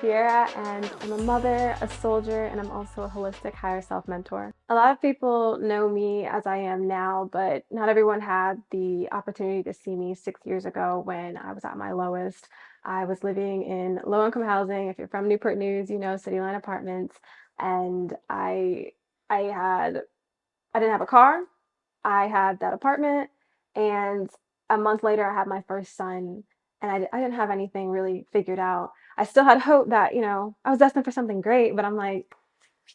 Kiera, and I'm a mother, a soldier, and I'm also a holistic higher self mentor. A lot of people know me as I am now, but not everyone had the opportunity to see me 6 years ago when I was at my lowest. I was living in low income housing. If you're from Newport News, you know, City Line Apartments, and I had I didn't have a car. I had that apartment, and a month later, I had my first son, and I didn't have anything really figured out. I still had hope that, I was destined for something great, but I'm like,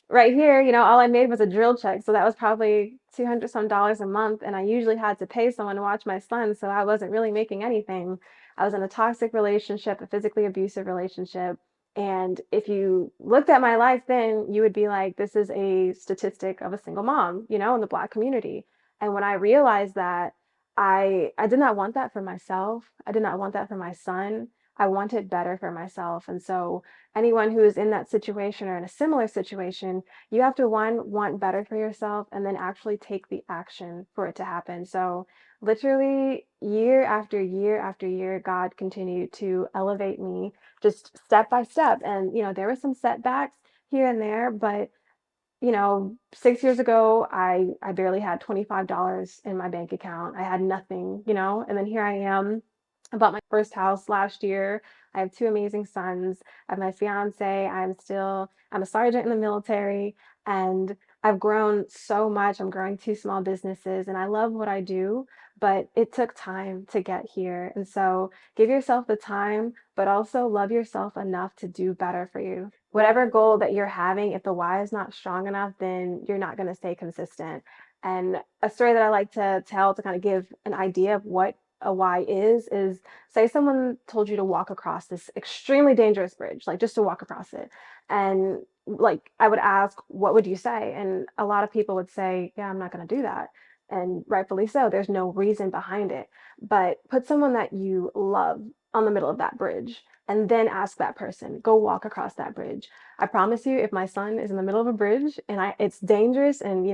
right here, all I made was a drill check. So that was probably 200 some dollars a month. And I usually had to pay someone to watch my son. So I wasn't really making anything. I was in a toxic relationship, a physically abusive relationship. And if you looked at my life then, you would be like, this is a statistic of a single mom, in the Black community. And when I realized that, I did not want that for myself. I did not want that for my son. I wanted better for myself. And so anyone who is in that situation or in a similar situation, you have to one, want better for yourself and then actually take the action for it to happen. So literally year after year after year, God continued to elevate me just step by step. And, there were some setbacks here and there, but 6 years ago, I barely had $25 in my bank account. I had nothing, and then here I am. I bought my first house last year. I have two amazing sons. I have my fiance. I'm a sergeant in the military, and I've grown so much. I'm growing two small businesses, and I love what I do, but it took time to get here. And so give yourself the time, but also love yourself enough to do better for you. Whatever goal that you're having, if the why is not strong enough, then you're not going to stay consistent. And a story that I like to tell to kind of give an idea of what a why is say someone told you to walk across this extremely dangerous bridge, like just to walk across it. And like I would ask, what would you say? And a lot of people would say, yeah, I'm not going to do that. And rightfully so, there's no reason behind it. But put someone that you love on the middle of that bridge and then ask that person, go walk across that bridge. I promise you, if my son is in the middle of a bridge and it's dangerous and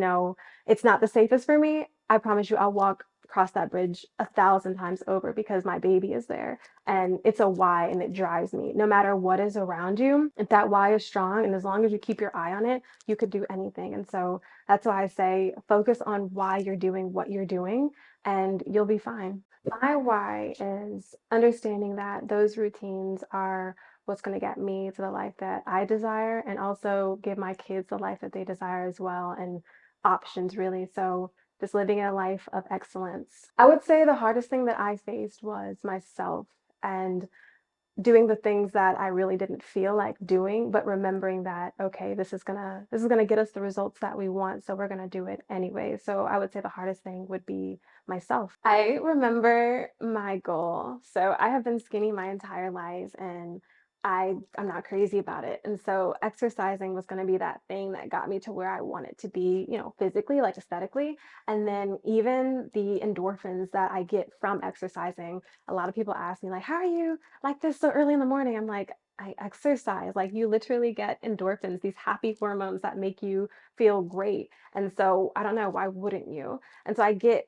it's not the safest for me, I promise you I'll walk across that bridge 1,000 times over because my baby is there. And it's a why and it drives me. No matter what is around you, if that why is strong and as long as you keep your eye on it, you could do anything. And so that's why I say focus on why you're doing what you're doing and you'll be fine. My why is understanding that those routines are what's going to get me to the life that I desire and also give my kids the life that they desire as well and options really. So just living a life of excellence. I would say the hardest thing that I faced was myself and doing the things that I really didn't feel like doing, but remembering that, okay, this is gonna get us the results that we want, so we're gonna do it anyway. So I would say the hardest thing would be myself. I remember my goal. So I have been skinny my entire life and I'm not crazy about it. And so exercising was going to be that thing that got me to where I wanted to be, physically, like aesthetically. And then even the endorphins that I get from exercising. A lot of people ask me like, how are you like this so early in the morning? I'm like, I exercise. Like you literally get endorphins, these happy hormones that make you feel great. And so I don't know, why wouldn't you? And so I get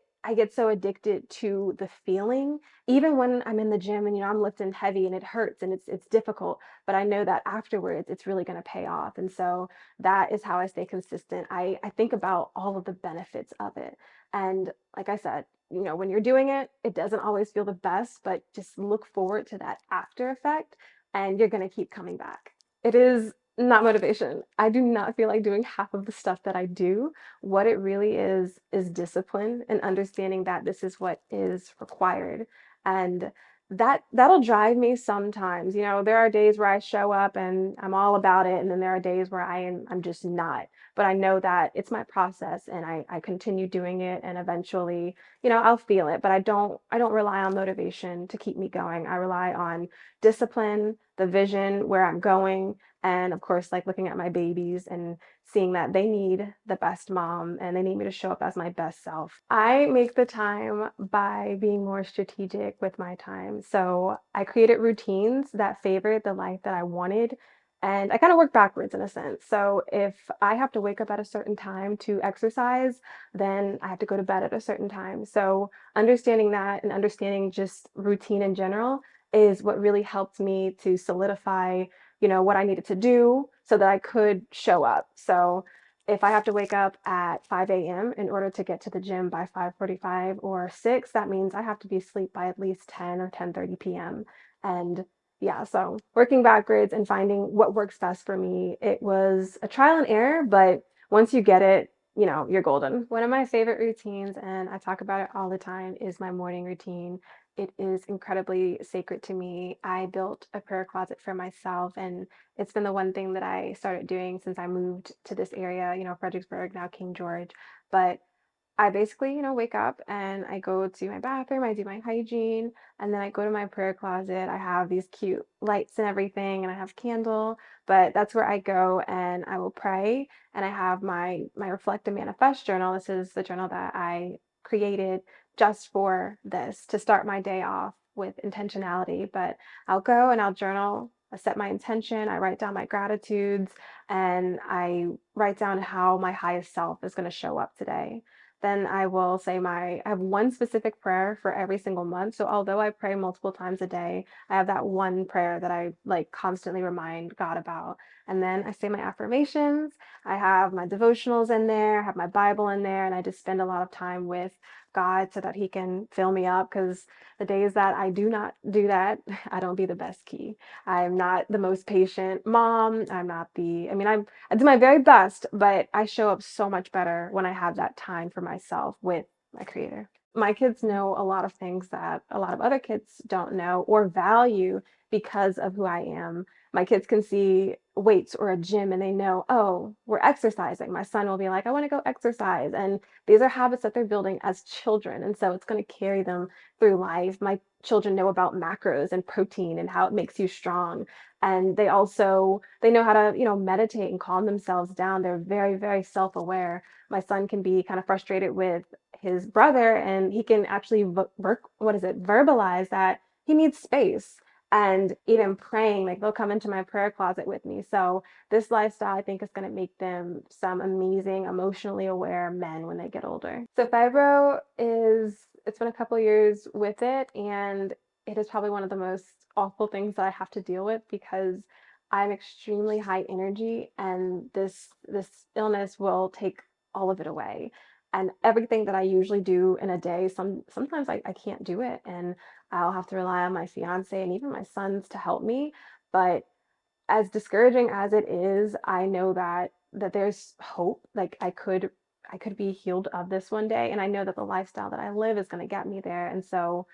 so addicted to the feeling, even when I'm in the gym and I'm lifting heavy and it hurts and it's difficult, but I know that afterwards it's really going to pay off. And so that is how I stay consistent. I think about all of the benefits of it. And like I said, when you're doing it, it doesn't always feel the best, but just look forward to that after effect and you're going to keep coming back. It is not motivation. I do not feel like doing half of the stuff that I do. What it really is discipline and understanding that this is what is required. And that'll drive me sometimes. There are days where I show up and I'm all about it, and then there are days where I'm just not. But I know that it's my process and I continue doing it and eventually, I'll feel it. But I don't rely on motivation to keep me going. I rely on discipline, the vision, where I'm going, and of course, like looking at my babies and seeing that they need the best mom and they need me to show up as my best self. I make the time by being more strategic with my time. So I created routines that favored the life that I wanted. And I kind of work backwards in a sense. So if I have to wake up at a certain time to exercise, then I have to go to bed at a certain time. So understanding that and understanding just routine in general is what really helped me to solidify what I needed to do so that I could show up. So if I have to wake up at 5 a.m. in order to get to the gym by 5:45 or 6, that means I have to be asleep by at least 10 or 10:30 p.m. And yeah, so working backwards and finding what works best for me, it was a trial and error, but once you get it, you're golden. One of my favorite routines, and I talk about it all the time, is my morning routine. It is incredibly sacred to me. I built a prayer closet for myself, and it's been the one thing that I started doing since I moved to this area, Fredericksburg, now King George. But I basically, wake up and I go to my bathroom, I do my hygiene, and then I go to my prayer closet. I have these cute lights and everything, and I have candle, but that's where I go and I will pray. And I have my Reflect and Manifest journal. This is the journal that I created just for this to start my day off with intentionality. But I'll go and I'll journal. I set my intention, I write down my gratitudes, and I write down how my highest self is going to show up today. Then I will say I have one specific prayer for every single month. So although I pray multiple times a day, I have that one prayer that I like constantly remind God about. And then I say my affirmations. I have my devotionals in there, I have my Bible in there, and I just spend a lot of time with God so that He can fill me up. Because the days that I do not do that, I don't be the best key. I'm not the most patient mom. I do my very best, but I show up so much better when I have that time for myself with my creator. My kids know a lot of things that a lot of other kids don't know or value because of who I am. My kids can see weights or a gym and they know, oh, we're exercising. My son will be like, I want to go exercise. And these are habits that they're building as children. And so it's going to carry them through life. My children know about macros and protein and how it makes you strong, and they know how to meditate and calm themselves down. They're very, very self-aware. My son can be kind of frustrated with his brother, and he can actually verbalize that he needs space. And even praying, like they'll come into my prayer closet with me. So this lifestyle, I think, is going to make them some amazing emotionally aware men when they get older. So fibro is it's been a couple years with it, and it is probably one of the most awful things that I have to deal with because I'm extremely high energy, and this illness will take all of it away. And everything that I usually do in a day, sometimes I can't do it, and I'll have to rely on my fiance and even my sons to help me. But as discouraging as it is, I know that there's hope. Like I could be healed of this one day, and I know that the lifestyle that I live is going to get me there. And so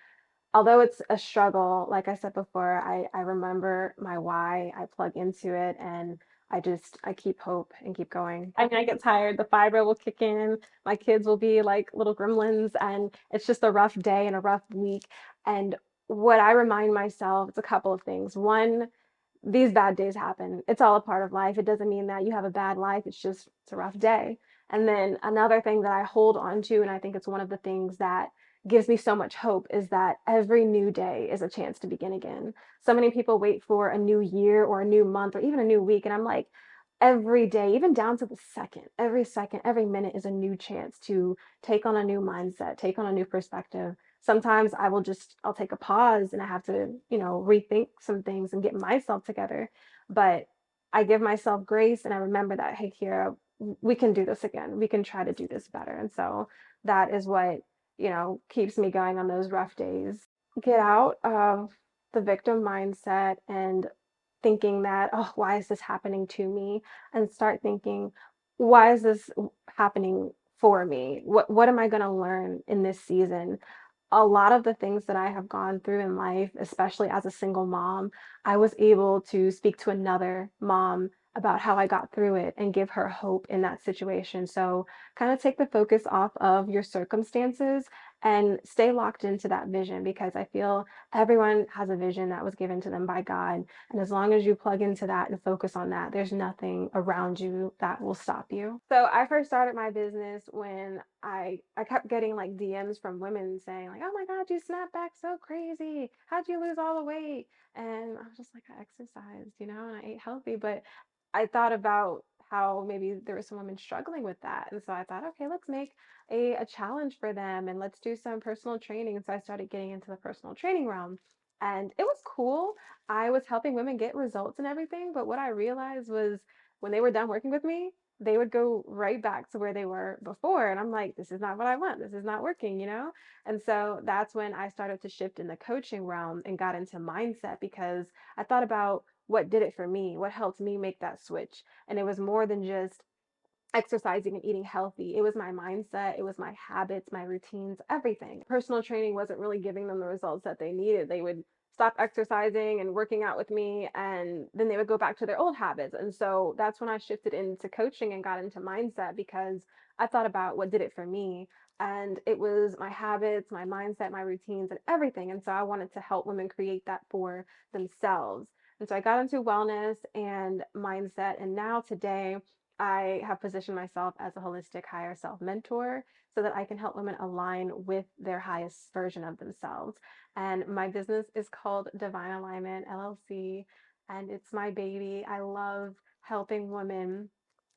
although it's a struggle, like I said before, I remember my why, I plug into it, and I keep hope and keep going. I mean, I get tired, the fibro will kick in, my kids will be like little gremlins, and it's just a rough day and a rough week. And what I remind myself, it's a couple of things. One, these bad days happen. It's all a part of life. It doesn't mean that you have a bad life. It's a rough day. And then another thing that I hold on to, and I think it's one of the things that gives me so much hope, is that every new day is a chance to begin again. So many people wait for a new year or a new month or even a new week. And I'm like, every day, even down to the second, every minute is a new chance to take on a new mindset, take on a new perspective. Sometimes I'll take a pause and I have to, rethink some things and get myself together. But I give myself grace and I remember that, hey, Kiera, we can do this again. We can try to do this better. And so that is what, keeps me going on those rough days. Get out of the victim mindset and thinking that, oh, why is this happening to me? And start thinking, why is this happening for me? What am I going to learn in this season? A lot of the things that I have gone through in life, especially as a single mom, I was able to speak to another mom about how I got through it and give her hope in that situation. So, kind of take the focus off of your circumstances and stay locked into that vision, because I feel everyone has a vision that was given to them by God. And as long as you plug into that and focus on that, there's nothing around you that will stop you. So I first started my business when I kept getting like DMs from women saying like, "Oh my God, you snapped back so crazy. How'd you lose all the weight?" And I was just like, I exercised, and I ate healthy, but I thought about how maybe there were some women struggling with that. And so I thought, okay, let's make a challenge for them and let's do some personal training. And so I started getting into the personal training realm. And it was cool. I was helping women get results and everything, but what I realized was when they were done working with me, they would go right back to where they were before. And I'm like, this is not what I want. This is not working, you know? And so that's when I started to shift in the coaching realm and got into mindset because I thought about what did it for me, what helped me make that switch. And it was more than just exercising and eating healthy. It was my mindset, it was my habits, my routines, everything. Personal training wasn't really giving them the results that they needed. They would stop exercising and working out with me, and then they would go back to their old habits. And so that's when I shifted into coaching and got into mindset because I thought about what did it for me. And it was my habits, my mindset, my routines, and everything. And so I wanted to help women create that for themselves. And so I got into wellness and mindset. And now today, I have positioned myself as a holistic higher self mentor so that I can help women align with their highest version of themselves. And my business is called Divine Alignment LLC, and it's my baby. I love helping women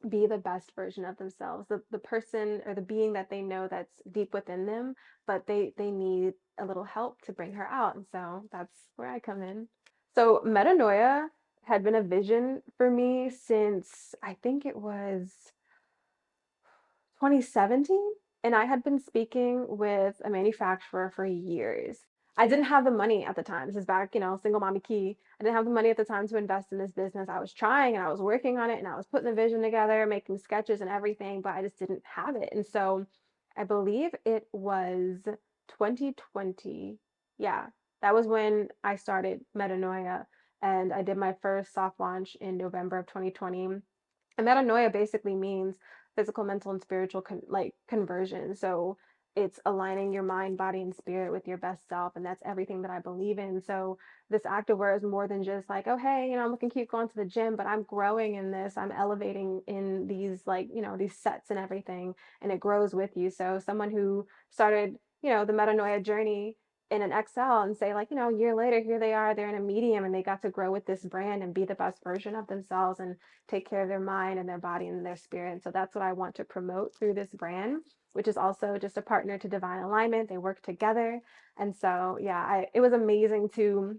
be the best version of themselves, the person or the being that they know that's deep within them, but they need a little help to bring her out. And so that's where I come in. So metanoia had been a vision for me since I think it was 2017, and I had been speaking with a manufacturer for years. I didn't have the money at the time. This is back, single mommy key. I didn't have the money at the time to invest in this business. I was trying and I was working on it and I was putting the vision together, making sketches and everything, but I just didn't have it. And so I believe it was 2020. Yeah, that was when I started Metanoia, and I did my first soft launch in November of 2020. And metanoia basically means physical, mental, and spiritual conversion. So it's aligning your mind, body, and spirit with your best self, and that's everything that I believe in. So this activewear is more than just like, oh hey, I'm looking cute going to the gym, but I'm growing in this. I'm elevating in these these sets and everything, and it grows with you. So someone who started the metanoia journey in an XL and say like, a year later, here they are, they're in a medium and they got to grow with this brand and be the best version of themselves and take care of their mind and their body and their spirit. So that's what I want to promote through this brand, which is also just a partner to Divine Alignment. They work together. And so, yeah, it was amazing to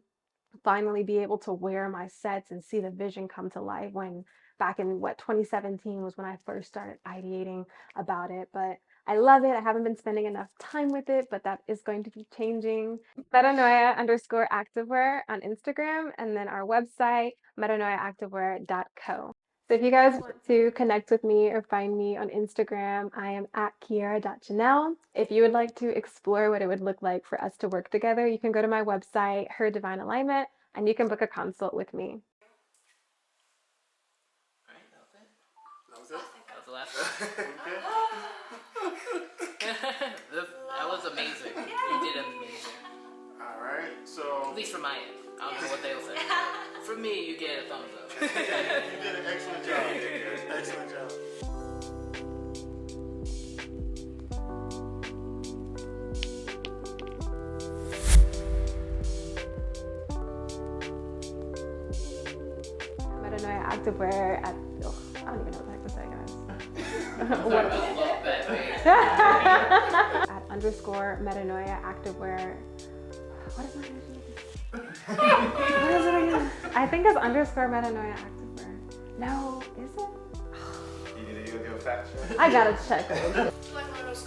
finally be able to wear my sets and see the vision come to life when back in 2017 was when I first started ideating about it. But I love it. I haven't been spending enough time with it, but that is going to be changing. Metanoia_activewear on Instagram, and then our website, metanoiaactivewear.co. So if you guys want to connect with me or find me on Instagram, I am at Kiara.Janelle. If you would like to explore what it would look like for us to work together, you can go to my website, Her Divine Alignment, and you can book a consult with me. All right, that was it. That was the last one. That was amazing. You did amazing. All right, so At least from my end. I don't know what they'll say. From me, you get a thumbs up. you did an excellent job. Excellent job. Metanoia activewear at, I don't even know what the heck to say, guys. What? I love that. At _metanoia activewear. What is my name? What is it again? I think it's _metanoia activewear. No, is it? You need to do a fact check. I gotta check it. Like one of those